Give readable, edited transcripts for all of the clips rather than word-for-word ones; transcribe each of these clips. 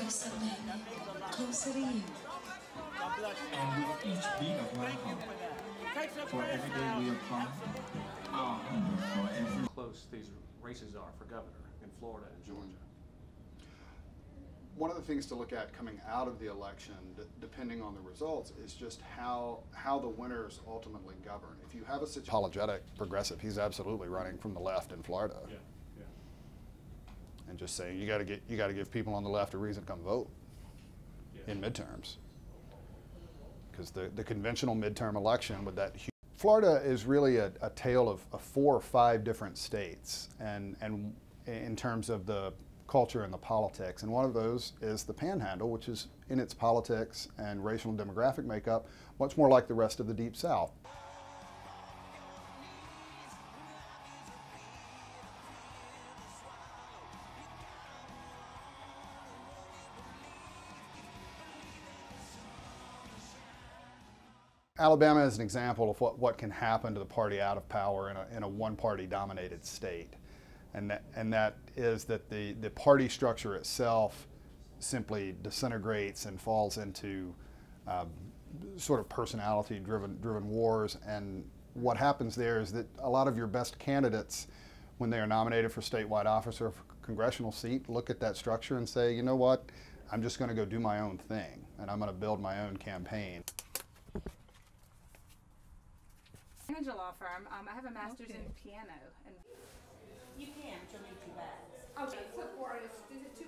closer, baby, closer to you. And with each beat of my heart, for every day we apply, our hunger for every... Close these races are for governor in Florida and Georgia. One of the things to look at coming out of the election, depending on the results, is just how the winners ultimately govern. If you have a apologetic progressive, he's absolutely running from the left in Florida. Yeah. And just saying you got to give people on the left a reason to come vote in midterms, because the conventional midterm election with that huge, Florida is really a tale of 4 or 5 different states, and in terms of the culture and the politics, and one of those is the Panhandle, which is in its politics and racial and demographic makeup much more like the rest of the Deep South. Alabama is an example of what can happen to the party out of power in a one-party dominated state. And that is that the party structure itself simply disintegrates and falls into sort of personality-driven wars. And what happens there is that a lot of your best candidates, when they are nominated for statewide office or for congressional seat, look at that structure and say, you know what, I'm just going to go do my own thing, and I'm going to build my own campaign. Manage a law firm. I have a master's in piano. And you can, but you'll need 2 bags. okay, so for artists, is it too?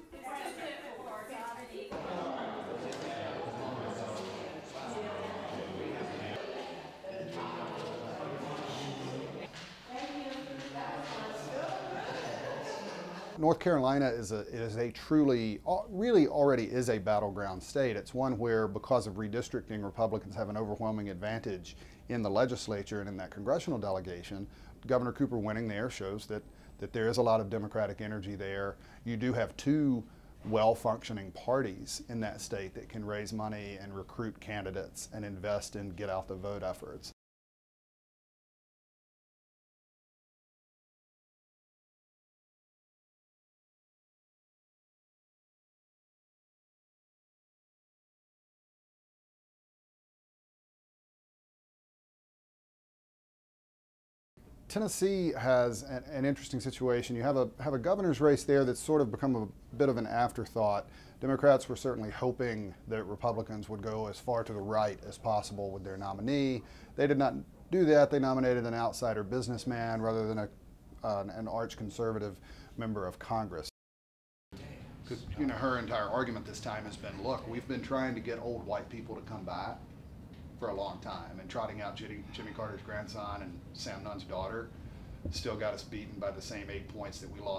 North Carolina is a truly, really already is a battleground state. It's one where, because of redistricting, Republicans have an overwhelming advantage in the legislature and in that congressional delegation. Governor Cooper winning there shows that there is a lot of Democratic energy there. You do have 2 well-functioning parties in that state that can raise money and recruit candidates and invest in get-out-the-vote efforts. Tennessee has an interesting situation. You have a governor's race there that's sort of become a bit of an afterthought. Democrats were certainly hoping that Republicans would go as far to the right as possible with their nominee. They did not do that. They nominated an outsider businessman rather than an arch conservative member of Congress. Because her entire argument this time has been, look, we've been trying to get old white people to come back for a long time, and trotting out Jimmy Carter's grandson and Sam Nunn's daughter still got us beaten by the same 8 points that we lost